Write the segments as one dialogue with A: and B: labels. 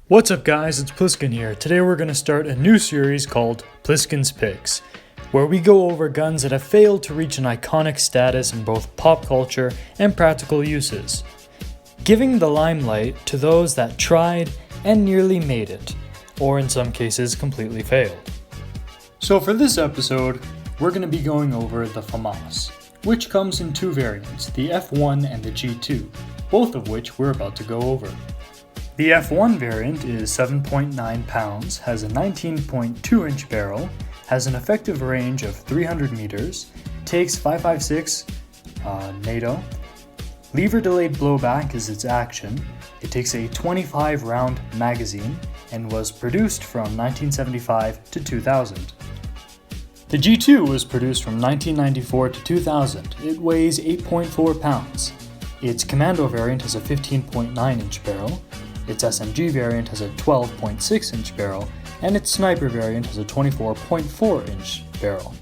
A: What's up guys, it's Pliskin here. Today we're going to start a new series called Pliskin's Picks, where we go over guns that have failed to reach an iconic status in both pop culture and practical uses, giving the limelight to those that tried and nearly made it, or in some cases completely failed. So for this episode, we're going to be going over the FAMAS, which comes in two variants, the F1 and the G2, both of which we're about to go over. The F1 variant is 7.9 pounds, has a 19.2 inch barrel, has an effective range of 300 meters, takes 5.56 NATO, lever delayed blowback is its action, it takes a 25 round magazine, and was produced from 1975 to 2000. The G2 was produced from 1994 to 2000, it weighs 8.4 pounds. Its Commando variant has a 15.9 inch barrel, its SMG variant has a 12.6 inch barrel, and its Sniper variant has a 24.4 inch barrel.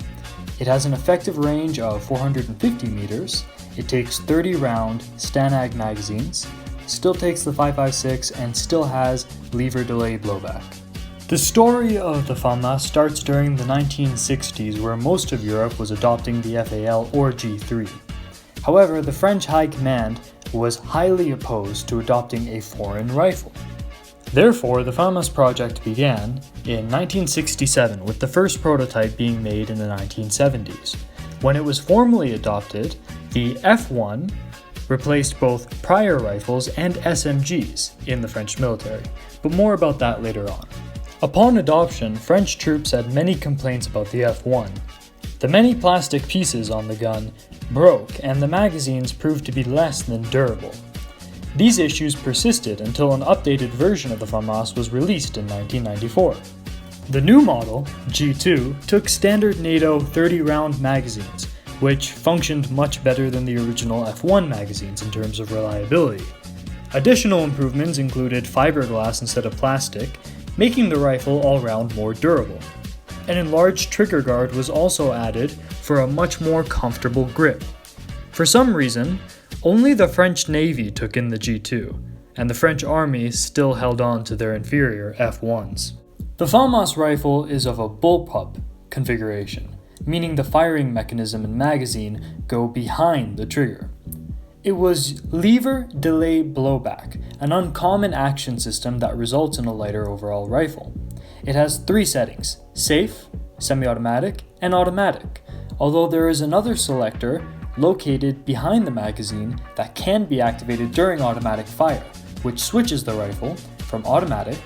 A: It has an effective range of 450 meters, it takes 30 round Stanag magazines, still takes the 5.56 and still has lever delay blowback. The story of the FAMAS starts during the 1960s, where most of Europe was adopting the FAL or G3. However, the French High Command was highly opposed to adopting a foreign rifle. Therefore, the FAMAS project began in 1967, with the first prototype being made in the 1970s. When it was formally adopted, the F1 replaced both prior rifles and SMGs in the French military, but more about that later on. Upon adoption, French troops had many complaints about the F1. The many plastic pieces on the gun broke, and the magazines proved to be less than durable. These issues persisted until an updated version of the FAMAS was released in 1994. The new model, G2, took standard NATO 30-round magazines, which functioned much better than the original F1 magazines in terms of reliability. Additional improvements included fiberglass instead of plastic, making the rifle all-round more durable. An enlarged trigger guard was also added for a much more comfortable grip. For some reason, only the French Navy took in the G2, and the French Army still held on to their inferior F1s. The FAMAS rifle is of a bullpup configuration, meaning the firing mechanism and magazine go behind the trigger. It was lever delay blowback, an uncommon action system that results in a lighter overall rifle. It has three settings: safe, semi-automatic, and automatic, although there is another selector located behind the magazine that can be activated during automatic fire, which switches the rifle from automatic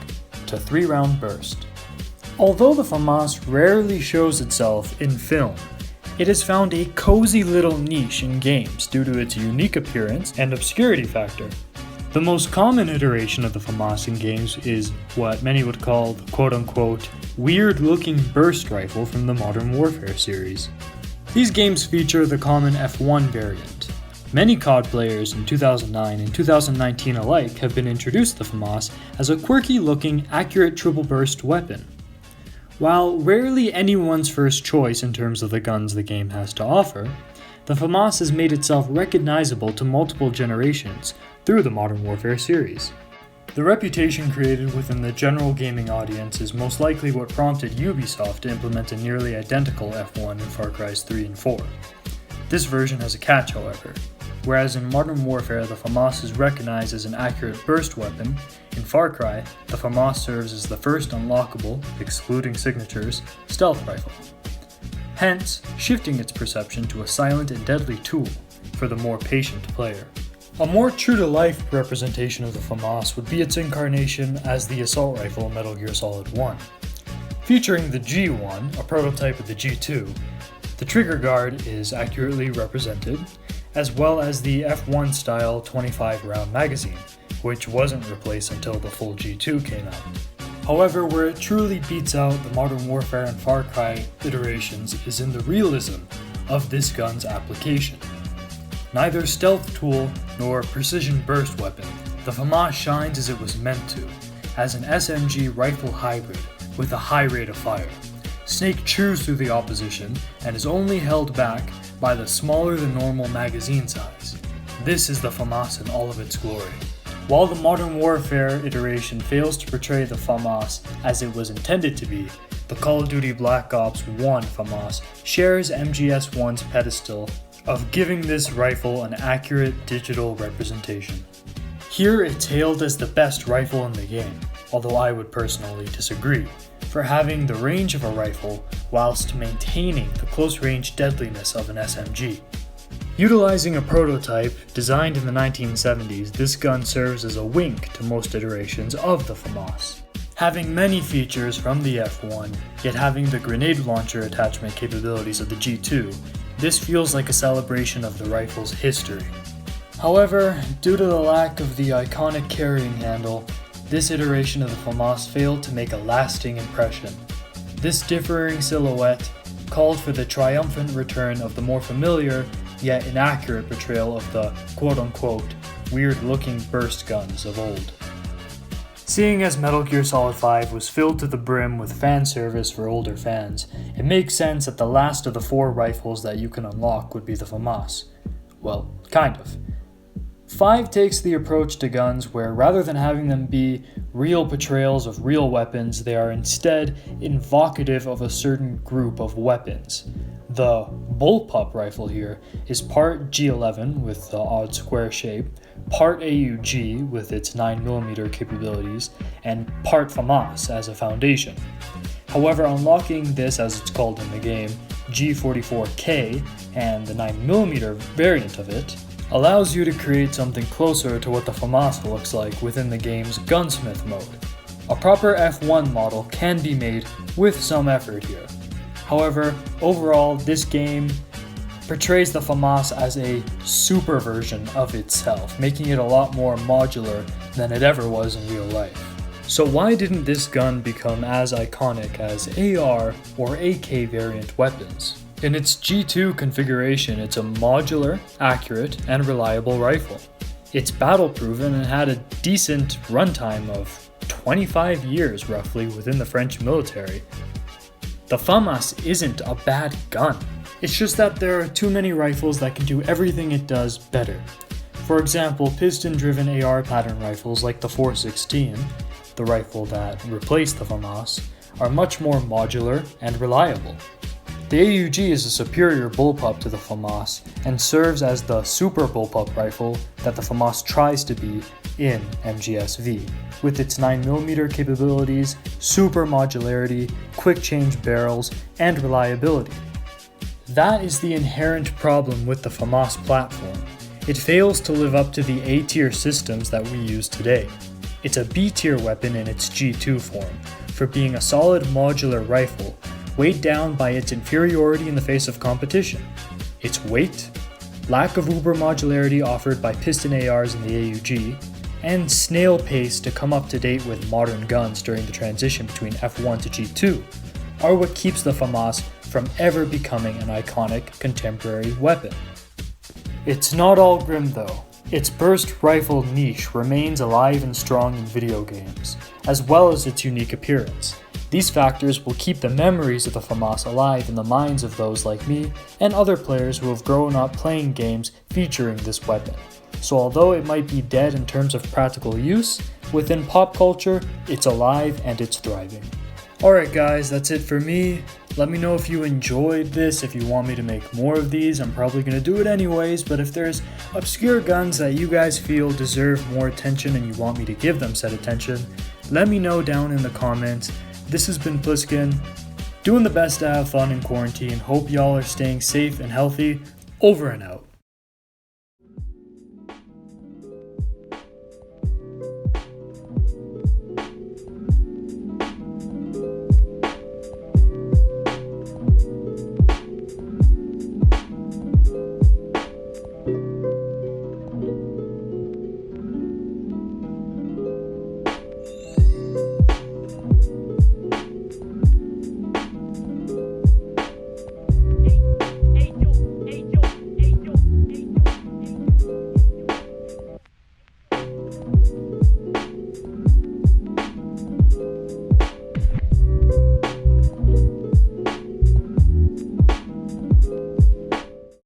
A: to 3-round burst. Although the FAMAS rarely shows itself in film, it has found a cozy little niche in games due to its unique appearance and obscurity factor. The most common iteration of the FAMAS in games is what many would call the quote-unquote weird-looking burst rifle from the Modern Warfare series. These games feature the common F1 variant. Many COD players in 2009 and 2019 alike have been introduced to the FAMAS as a quirky-looking, accurate triple burst weapon. While rarely anyone's first choice in terms of the guns the game has to offer, the FAMAS has made itself recognizable to multiple generations through the Modern Warfare series. The reputation created within the general gaming audience is most likely what prompted Ubisoft to implement a nearly identical F1 in Far Cry 3 and 4. This version has a catch, however. Whereas in Modern Warfare the FAMAS is recognized as an accurate burst weapon, in Far Cry the FAMAS serves as the first unlockable, excluding signatures, stealth rifle, hence shifting its perception to a silent and deadly tool for the more patient player. A more true-to-life representation of the FAMAS would be its incarnation as the assault rifle in Metal Gear Solid 1. Featuring the G1, a prototype of the G2, the trigger guard is accurately represented, as well as the F1 style 25-round magazine, which wasn't replaced until the full G2 came out. However, where it truly beats out the Modern Warfare and Far Cry iterations is in the realism of this gun's application. Neither stealth tool nor precision burst weapon, the FAMAS shines as it was meant to, as an SMG rifle hybrid with a high rate of fire. Snake chews through the opposition and is only held back by the smaller than normal magazine size. This is the FAMAS in all of its glory. While the Modern Warfare iteration fails to portray the FAMAS as it was intended to be, the Call of Duty Black Ops 1 FAMAS shares MGS1's pedestal of giving this rifle an accurate digital representation. Here it's hailed as the best rifle in the game, although I would personally disagree, for having the range of a rifle whilst maintaining the close-range deadliness of an SMG. Utilizing a prototype designed in the 1970s, this gun serves as a wink to most iterations of the FAMAS. Having many features from the F1, yet having the grenade launcher attachment capabilities of the G2, this feels like a celebration of the rifle's history. However, due to the lack of the iconic carrying handle, this iteration of the FAMAS failed to make a lasting impression. This differing silhouette called for the triumphant return of the more familiar yet inaccurate portrayal of the quote-unquote weird-looking burst guns of old. Seeing as Metal Gear Solid 5 was filled to the brim with fan service for older fans, it makes sense that the last of the 4 rifles that you can unlock would be the FAMAS. Well, kind of. 5 takes the approach to guns where rather than having them be real portrayals of real weapons, they are instead invocative of a certain group of weapons. The bullpup rifle here is part G11 with the odd square shape, part AUG with its 9mm capabilities, and part FAMAS as a foundation. However, unlocking this, as it's called in the game, G44K, and the 9mm variant of it, allows you to create something closer to what the FAMAS looks like within the game's gunsmith mode. A proper F1 model can be made with some effort here. However, overall, this game portrays the FAMAS as a super version of itself, making it a lot more modular than it ever was in real life. So why didn't this gun become as iconic as AR or AK variant weapons? In its G2 configuration, it's a modular, accurate, and reliable rifle. It's battle-proven and had a decent runtime of 25 years roughly within the French military. The FAMAS isn't a bad gun. It's just that there are too many rifles that can do everything it does better. For example, piston-driven AR pattern rifles like the 416, the rifle that replaced the FAMAS, are much more modular and reliable. The AUG is a superior bullpup to the FAMAS and serves as the super bullpup rifle that the FAMAS tries to be in MGS-V, with its 9mm capabilities, super modularity, quick change barrels, and reliability. That is the inherent problem with the FAMAS platform. It fails to live up to the A-tier systems that we use today. It's a B-tier weapon in its G2 form, for being a solid modular rifle, weighed down by its inferiority in the face of competition. Its weight, lack of uber modularity offered by piston ARs in the AUG, and snail pace to come up to date with modern guns during the transition between F1 to G2 are what keeps the FAMAS from ever becoming an iconic contemporary weapon. It's not all grim though. Its burst rifle niche remains alive and strong in video games, as well as its unique appearance. These factors will keep the memories of the FAMAS alive in the minds of those like me and other players who have grown up playing games featuring this weapon. So although it might be dead in terms of practical use, within pop culture, it's alive and it's thriving. Alright guys, that's it for me. Let me know if you enjoyed this, if you want me to make more of these. I'm probably going to do it anyways, but if there's obscure guns that you guys feel deserve more attention and you want me to give them said attention, let me know down in the comments. This has been Pliskin, doing the best to have fun in quarantine. Hope y'all are staying safe and healthy. Over and out.